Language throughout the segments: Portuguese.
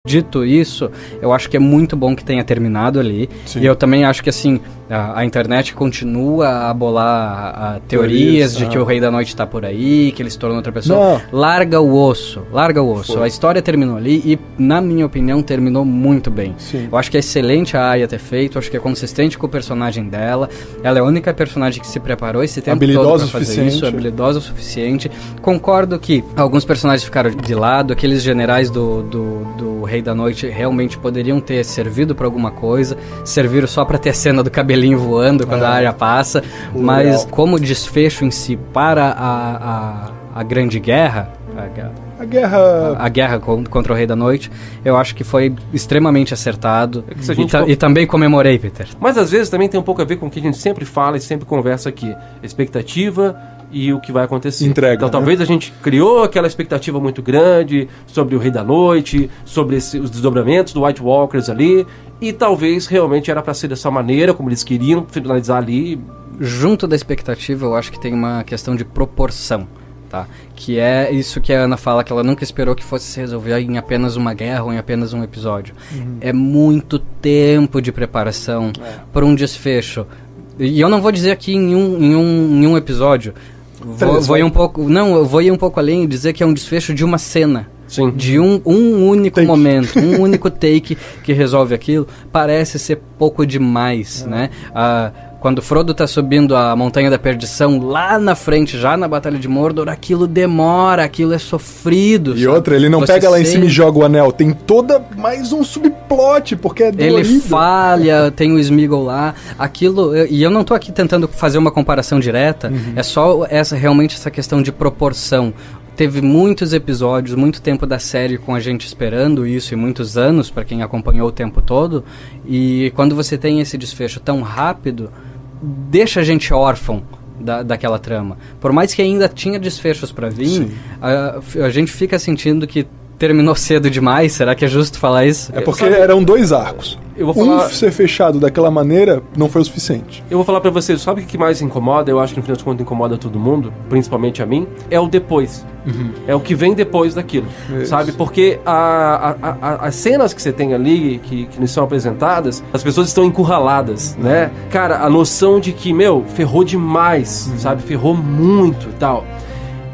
Dito isso, eu acho que é muito bom que tenha terminado ali. Sim. E eu também acho que, assim, a internet continua a bolar teorias de que o Rei da Noite tá por aí, que ele se tornou outra pessoa. Não. Larga o osso. Foi. A história terminou ali e, na minha opinião, terminou muito bem. Sim. Eu acho que é excelente a Aya ter feito, acho que é consistente com o personagem dela. Ela é a única personagem que se preparou esse tempo todo pra fazer isso, habilidosa o suficiente. Concordo que alguns personagens ficaram de lado, aqueles generais do Rei da Noite realmente poderiam ter servido pra alguma coisa, serviram só pra ter a cena do cabelinho voando quando a Arya passa, mas como desfecho em si para a grande guerra, a guerra contra o Rei da Noite, eu acho que foi extremamente acertado. E também comemorei, Peter. Mas às vezes também tem um pouco a ver com o que a gente sempre fala e sempre conversa aqui, expectativa e o que vai acontecer. Entrega, então talvez a gente criou aquela expectativa muito grande sobre o Rei da Noite, sobre os desdobramentos do White Walkers ali, e talvez realmente era para ser dessa maneira, como eles queriam finalizar ali. Junto da expectativa, eu acho que tem uma questão de proporção, tá? Que é isso que a Ana fala, que ela nunca esperou que fosse se resolver em apenas uma guerra ou em apenas um episódio. É muito tempo de preparação para um desfecho. E eu não vou dizer aqui em um episódio. Eu vou ir um pouco além e dizer que é um desfecho de uma cena. Sim. De um único momento, um único take que resolve aquilo. Parece ser pouco demais, né? Quando Frodo tá subindo a Montanha da Perdição, lá na frente, já na Batalha de Mordor, aquilo demora, aquilo é sofrido. E outra, ele não pega lá em cima e joga o anel. Tem toda mais um subplot, porque é dolorido. Ele falha, tem o Sméagol lá. Aquilo, e eu não tô aqui tentando fazer uma comparação direta, é só realmente essa questão de proporção. Teve muitos episódios, muito tempo da série com a gente esperando isso, e muitos anos para quem acompanhou o tempo todo, e quando você tem esse desfecho tão rápido, deixa a gente órfão daquela trama. Por mais que ainda tinha desfechos para vir, a gente fica sentindo que terminou cedo demais. Será que é justo falar isso? É porque eram 2 arcos. Ser fechado daquela maneira não foi o suficiente. Eu vou falar pra vocês, sabe o que mais incomoda? Eu acho que no final de contas incomoda todo mundo, principalmente a mim, é o depois. É o que vem depois daquilo, sabe? Porque as cenas que você tem ali, que nos são apresentadas, as pessoas estão encurraladas, né? Cara, a noção de que, ferrou demais, sabe? Ferrou muito e tal.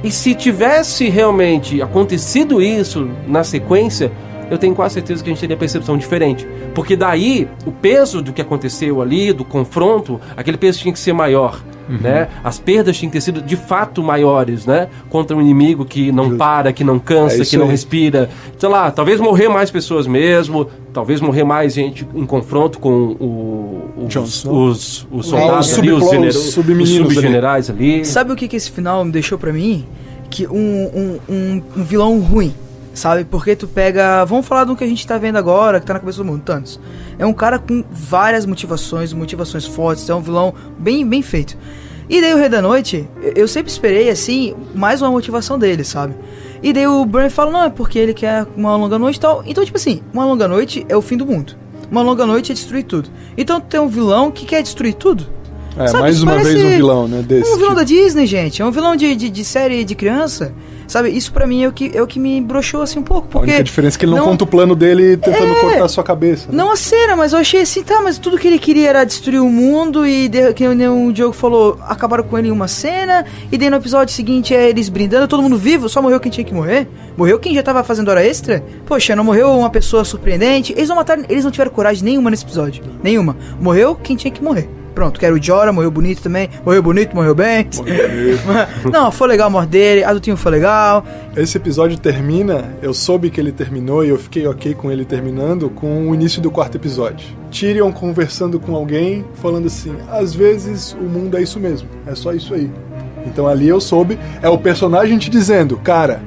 E se tivesse realmente acontecido isso na sequência, eu tenho quase certeza que a gente teria percepção diferente. Porque daí, o peso do que aconteceu ali, do confronto, aquele peso tinha que ser maior, né? As perdas tinham que ter sido, de fato, maiores, né? Contra um inimigo que não para, que não cansa, que não respira. Sei lá, talvez morrer mais pessoas mesmo, talvez morrer mais gente em confronto com os soldados ali, os subgenerais ali. Sabe o que esse final me deixou pra mim? Que um vilão ruim. Sabe? Porque tu pega... Vamos falar do que a gente tá vendo agora, que tá na cabeça do mundo, Thanos. É um cara com várias motivações fortes, é um vilão bem feito. E daí o Rei da Noite, eu sempre esperei, assim, mais uma motivação dele, sabe? E daí o Bran fala, não, é porque ele quer uma longa noite e tal. Então, tipo assim, uma longa noite é o fim do mundo. Uma longa noite é destruir tudo. Então tu tem um vilão que quer destruir tudo. Sabe, mais uma vez um vilão, né? Desse um vilão da Disney, gente. É um vilão de série de criança. Sabe, isso pra mim é o que me broxou assim um pouco. Porque a única diferença é que ele não conta o plano dele tentando cortar a sua cabeça. Né? Não a cena, mas eu achei assim, mas tudo que ele queria era destruir o mundo. E que o Diogo falou, acabaram com ele em uma cena. E daí no episódio seguinte é eles brindando, todo mundo vivo, só morreu quem tinha que morrer. Morreu quem já tava fazendo hora extra. Poxa, não morreu uma pessoa surpreendente. Eles não tiveram coragem nenhuma nesse episódio. Nenhuma. Morreu quem tinha que morrer. Pronto, que era o Jorah, morreu bonito também. Morreu bonito, morreu bem. Não, foi legal a morte dele, a do Tinho foi legal. Esse episódio termina, eu soube que ele terminou e eu fiquei ok com ele terminando com o início do 4º episódio. Tyrion conversando com alguém, falando assim, às vezes o mundo é isso mesmo, é só isso aí. Então ali eu soube, é o personagem te dizendo, cara,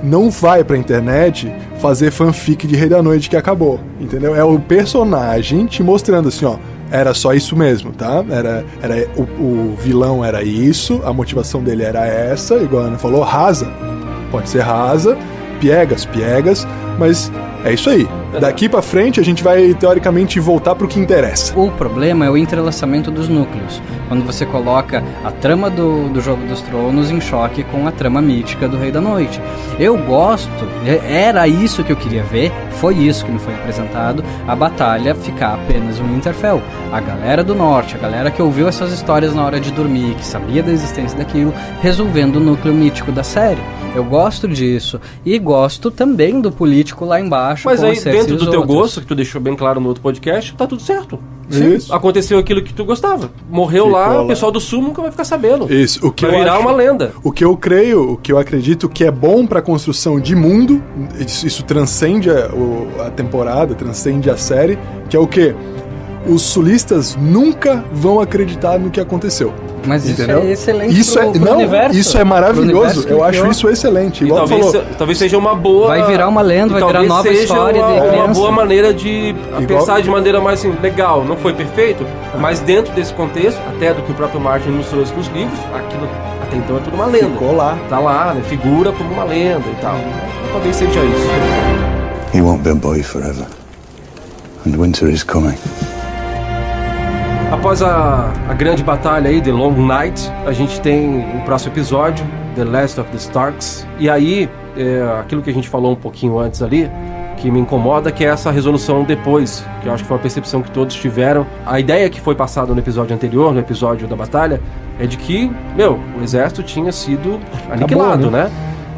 não vai pra internet fazer fanfic de Rei da Noite que acabou, entendeu? É o personagem te mostrando assim, ó, era só isso mesmo, tá? O vilão era isso, a motivação dele era essa, igual a Ana falou, rasa. Pode ser rasa, piegas, mas é isso aí. Daqui pra frente a gente vai, teoricamente, voltar pro que interessa. O problema é o entrelaçamento dos núcleos. Quando você coloca a trama do Jogo dos Tronos em choque com a trama mítica do Rei da Noite. Eu gosto, era isso que eu queria ver, foi isso que me foi apresentado, a batalha ficar apenas um Winterfell. A galera do norte, a galera que ouviu essas histórias na hora de dormir, que sabia da existência daquilo, resolvendo o núcleo mítico da série. Eu gosto disso. E gosto também do político lá embaixo. Mas aí, dentro do teu gosto, que tu deixou bem claro no outro podcast, tá tudo certo. Isso. Aconteceu aquilo que tu gostava. Morreu lá, o pessoal do sul nunca vai ficar sabendo. Isso. O que vai virar uma lenda. O que eu creio, o que eu acredito que é bom pra construção de mundo, isso transcende a temporada, transcende a série, que é o quê? Os sulistas nunca vão acreditar no que aconteceu. Mas entendeu? Isso é excelente pro universo. Isso é maravilhoso. Eu acho isso excelente. Igual talvez seja uma boa... Vai virar uma lenda, vai virar nova história de criança. Uma boa maneira de pensar de maneira mais assim, legal. Não foi perfeito, mas dentro desse contexto, até do que o próprio Martin nos trouxe nos livros, aquilo até então é tudo uma lenda. Ficou lá. Tá lá, né? Figura como uma lenda e tal. Talvez seja isso. He won't be a boy forever. And winter is coming. Após a grande batalha aí, The Long Night, a gente tem o próximo episódio, The Last of the Starks. E aí, aquilo que a gente falou um pouquinho antes ali, que me incomoda, que é essa resolução depois, que eu acho que foi uma percepção que todos tiveram. A ideia que foi passada no episódio anterior, no episódio da batalha, é de que, o exército tinha sido aniquilado, né?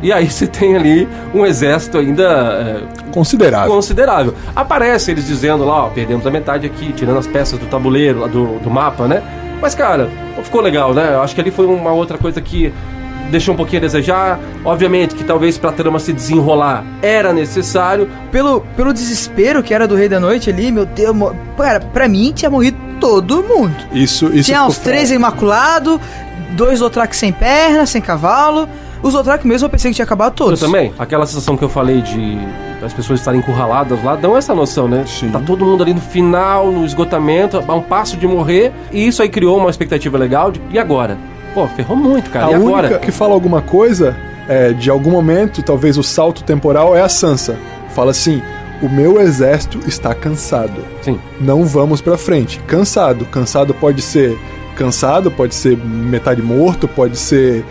E aí você tem ali um exército ainda... Considerável. Aparece eles dizendo lá, perdemos a metade aqui, tirando as peças do tabuleiro, lá do mapa, né? Mas, cara, ficou legal, né? Eu acho que ali foi uma outra coisa que deixou um pouquinho a desejar. Obviamente que talvez pra trama se desenrolar era necessário. Pelo desespero que era do Rei da Noite ali, meu Deus... Cara, pra mim tinha morrido todo mundo. Isso tinha uns 3 imaculados, 2 Dothraki sem perna, sem cavalo... Os Dothraki mesmo eu pensei que tinha acabado todos. Eu também. Aquela sensação que eu falei de as pessoas estarem encurraladas lá, dão essa noção, né? Sim. Tá todo mundo ali no final, no esgotamento, a um passo de morrer. E isso aí criou uma expectativa legal e agora? Pô, ferrou muito, cara. E agora? A única que fala alguma coisa, de algum momento, talvez o salto temporal, é a Sansa. Fala assim... O meu exército está cansado. Sim. Não vamos pra frente. Cansado. Cansado pode ser metade morto, pode ser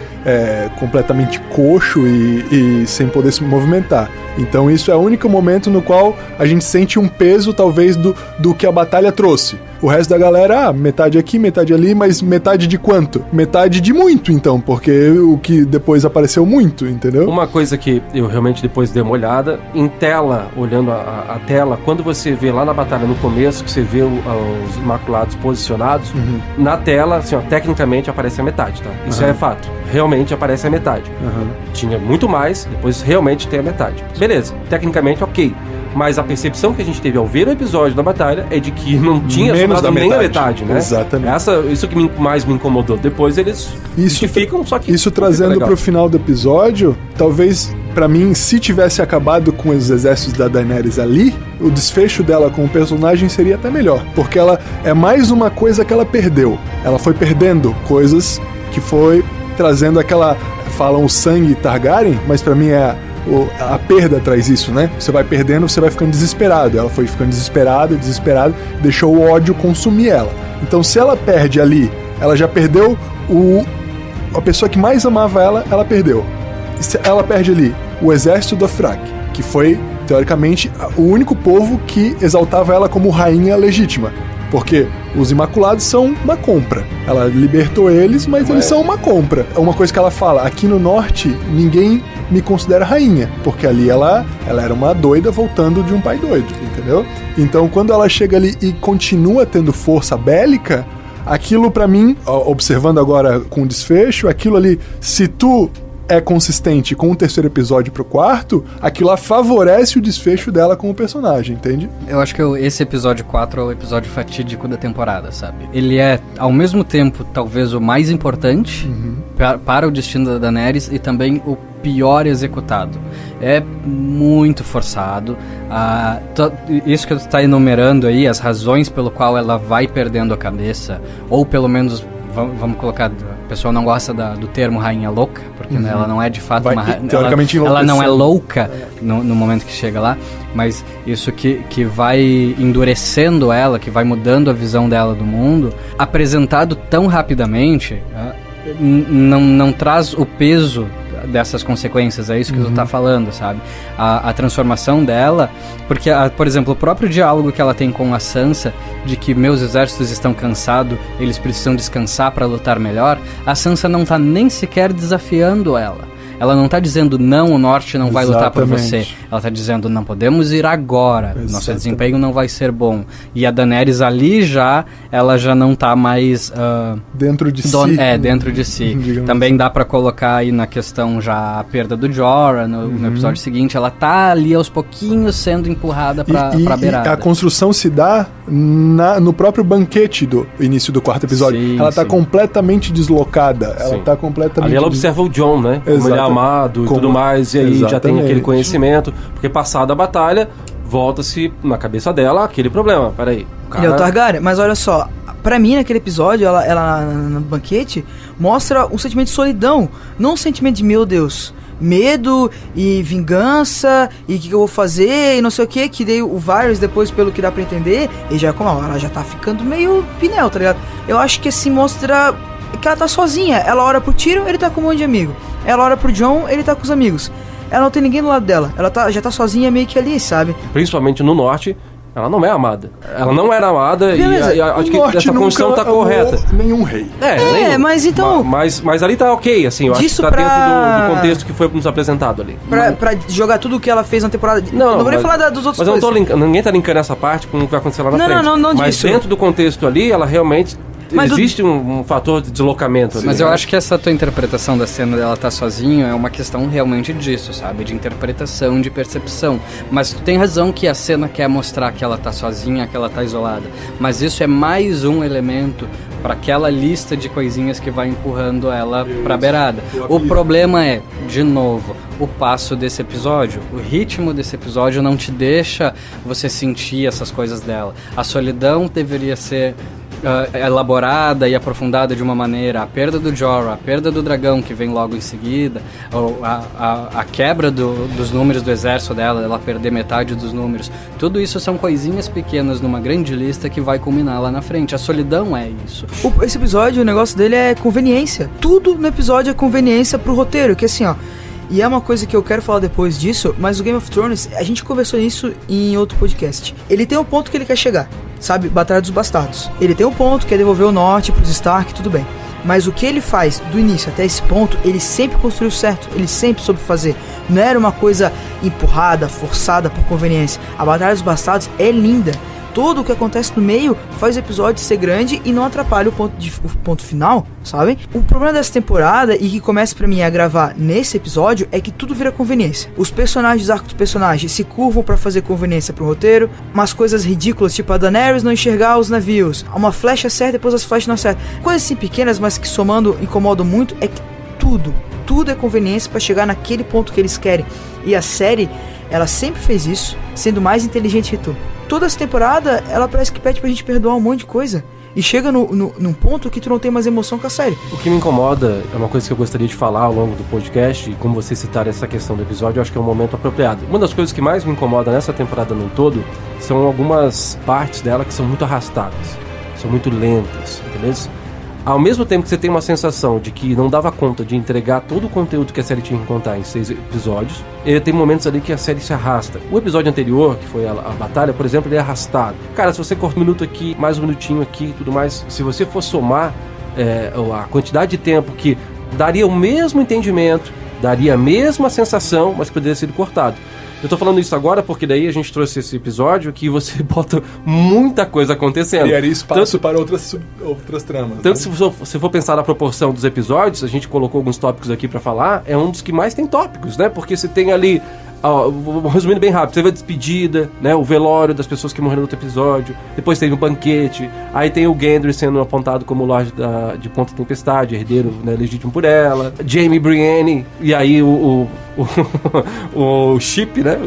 completamente coxo e sem poder se movimentar. Então isso é o único momento no qual a gente sente um peso, talvez, do que a batalha trouxe. O resto da galera, metade aqui, metade ali, mas metade de quanto? Metade de muito, então, porque o que depois apareceu muito, entendeu? Uma coisa que eu realmente depois dei uma olhada, em tela, olhando a tela, quando você vê lá na batalha no começo, que você vê os Imaculados posicionados, na tela, assim, ó, tecnicamente aparece a metade, tá? Isso é fato. Realmente aparece a metade. Tinha muito mais, depois realmente tem a metade. Beleza, tecnicamente ok. Mas a percepção que a gente teve ao ver o episódio da batalha é de que não tinha sobrado nem a metade, né? Exatamente. Isso que mais me incomodou. Depois eles justificam, só que... Isso trazendo pro final do episódio, talvez, pra mim, se tivesse acabado com os exércitos da Daenerys ali, o desfecho dela com o personagem seria até melhor. Porque ela é mais uma coisa que ela perdeu. Ela foi perdendo coisas que foi trazendo aquela... Falam o sangue Targaryen, mas pra mim a perda traz isso, né? Você vai perdendo, você vai ficando desesperado. Ela foi ficando desesperada, deixou o ódio consumir ela. Então, se ela perde ali, ela já perdeu a pessoa que mais amava ela perdeu. E se ela perde ali o exército do Dothraki, que foi, teoricamente, o único povo que exaltava ela como rainha legítima. Porque os Imaculados são uma compra. Ela libertou eles, mas eles são uma compra. É uma coisa que ela fala, aqui no norte, ninguém me considera rainha, porque ali ela era uma doida voltando de um pai doido, entendeu? Então, quando ela chega ali e continua tendo força bélica, aquilo pra mim, observando agora com o desfecho, aquilo ali, se tu é consistente com o terceiro episódio pro quarto, aquilo lá favorece o desfecho dela como personagem, entende? Eu acho que esse episódio 4 é o episódio fatídico da temporada, sabe? Ele é, ao mesmo tempo, talvez o mais importante para o destino da Daenerys e também o pior executado. É muito forçado. Isso que tu tá enumerando aí, as razões pelo qual ela vai perdendo a cabeça, ou pelo menos vamos colocar, a pessoa não gosta do termo rainha louca, porque né, ela não é de fato uma rainha, teoricamente ela não é louca no momento que chega lá, mas isso que vai endurecendo ela, que vai mudando a visão dela do mundo, apresentado tão rapidamente, não traz o peso dessas consequências, é isso que tu tá falando, sabe? A transformação dela, porque, por exemplo, o próprio diálogo que ela tem com a Sansa, de que meus exércitos estão cansados, eles precisam descansar para lutar melhor, a Sansa não tá nem sequer desafiando ela. Ela não tá dizendo, não, o norte não vai lutar por você. Ela tá dizendo, não podemos ir agora. Nosso desempenho não vai ser bom. E a Daenerys ali ela já não tá mais... dentro de si. Dentro de si. Também dá pra colocar aí na questão já a perda do Jorah, no episódio seguinte. Ela tá ali aos pouquinhos sendo empurrada pra beirada. E a construção se dá no próprio banquete do início do 4º episódio. Sim, ela tá completamente deslocada. Ela tá completamente... Ali ela observa o John, né? Como ele é amado e tudo mais, e aí já tem aquele conhecimento, porque passada a batalha, volta-se na cabeça dela aquele problema, peraí. Ele é o Targaryen, mas olha só, pra mim naquele episódio, ela no banquete, mostra um sentimento de solidão, não um sentimento de, meu Deus, medo e vingança, e o que eu vou fazer, e não sei o que daí o Varys, depois, pelo que dá pra entender, ele já, ela já tá ficando meio pinel, tá ligado? Eu acho que assim mostra que ela tá sozinha, ela ora pro Tyrion, ele tá com um monte de amigo. Ela olha pro Jon, ele tá com os amigos. Ela não tem ninguém do lado dela. Ela já tá sozinha meio que ali, sabe? Principalmente no norte, ela não é amada. Ela não era amada. Beleza. E acho que essa construção tá correta. Nenhum rei. Mas então... Mas ali tá ok, assim. Eu acho que tá dentro do contexto que foi nos apresentado ali. Pra jogar tudo o que ela fez na temporada... Não vou nem falar dos outros coisas. Mas eu não tô linkando, ninguém tá linkando essa parte com o que vai acontecer lá na frente. Não mas disso. Dentro do contexto ali, ela realmente... Existe um fator de deslocamento. Mas eu acho que essa tua interpretação da cena dela tá sozinho é uma questão realmente disso, sabe? De interpretação, de percepção. Mas tu tem razão que a cena quer mostrar que ela tá sozinha, que ela tá isolada. Mas isso é mais um elemento para aquela lista de coisinhas que vai empurrando ela pra beirada. O problema é, de novo, o passo desse episódio. O ritmo desse episódio não te deixa você sentir essas coisas dela. A solidão deveria ser... elaborada e aprofundada de uma maneira, a perda do Jorah, a perda do dragão que vem logo em seguida, ou a quebra dos números do exército dela, ela perder metade dos números, tudo isso são coisinhas pequenas numa grande lista que vai culminar lá na frente. A solidão é isso. Esse episódio, o negócio dele é conveniência. Tudo no episódio é conveniência pro roteiro, que assim, e é uma coisa que eu quero falar depois disso, mas o Game of Thrones, a gente conversou nisso em outro podcast. Ele tem um ponto que ele quer chegar, sabe? Batalha dos Bastardos. Ele tem um ponto que é devolver o norte pros Stark, tudo bem. Mas o que ele faz do início até esse ponto, ele sempre construiu certo, ele sempre soube fazer. Não era uma coisa empurrada, forçada por conveniência. A Batalha dos Bastardos é linda. Tudo o que acontece no meio faz o episódio ser grande e não atrapalha o ponto final, sabe? O problema dessa temporada, e que começa pra mim a gravar nesse episódio, é que tudo vira conveniência. Os personagens, os arcos dos personagens se curvam pra fazer conveniência pro roteiro, umas coisas ridículas, tipo a Daenerys não enxergar os navios, uma flecha certa, depois as flechas não acertam. Coisas assim pequenas, mas que somando incomodam muito, é que tudo é conveniência pra chegar naquele ponto que eles querem. E a série, ela sempre fez isso, sendo mais inteligente que tu. Toda essa temporada, ela parece que pede pra gente perdoar um monte de coisa. E chega num ponto que tu não tem mais emoção com a série. O que me incomoda, é uma coisa que eu gostaria de falar ao longo do podcast, e como você citar essa questão do episódio, eu acho que é um momento apropriado. Uma das coisas que mais me incomoda nessa temporada no todo, são algumas partes dela que são muito arrastadas, são muito lentas, entendeu? Ao mesmo tempo que você tem uma sensação de que não dava conta de entregar todo o conteúdo que a série tinha que contar em 6 episódios, tem momentos ali que a série se arrasta. O episódio anterior, que foi a batalha, por exemplo, ele é arrastado. Cara, se você corta um minuto aqui, mais um minutinho aqui e tudo mais, se você for somar a quantidade de tempo que daria o mesmo entendimento, daria a mesma sensação, mas poderia ser cortado. Eu tô falando isso agora porque daí a gente trouxe esse episódio que você bota muita coisa acontecendo. E aí espaço para outras tramas. Tanto se você for pensar na proporção dos episódios, a gente colocou alguns tópicos aqui pra falar, é um dos que mais tem tópicos, né? Porque você tem ali, resumindo bem rápido, teve a despedida, né? O velório das pessoas que morreram no outro episódio, depois teve um banquete, aí tem o Gendry sendo apontado como Lorde de Ponta Tempestade, herdeiro, né, legítimo por ela, Jaime Brienne, e aí o Chip, né?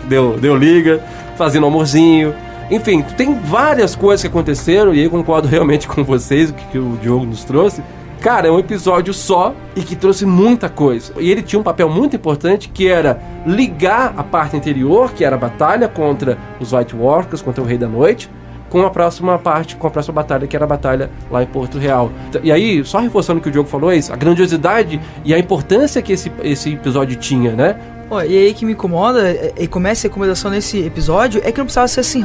Deu liga, fazendo amorzinho. Enfim, tem várias coisas que aconteceram, e aí eu concordo realmente com vocês, o que o Diogo nos trouxe. Cara, é um episódio só e que trouxe muita coisa. E ele tinha um papel muito importante, que era ligar a parte anterior, que era a batalha contra os White Walkers, contra o Rei da Noite, com a próxima parte, com a próxima batalha, que era a batalha lá em Porto Real. E aí, só reforçando o que o Diogo falou, é isso, a grandiosidade e a importância que esse episódio tinha, né? E aí que me incomoda, e começa a recomendação nesse episódio, é que não precisava ser assim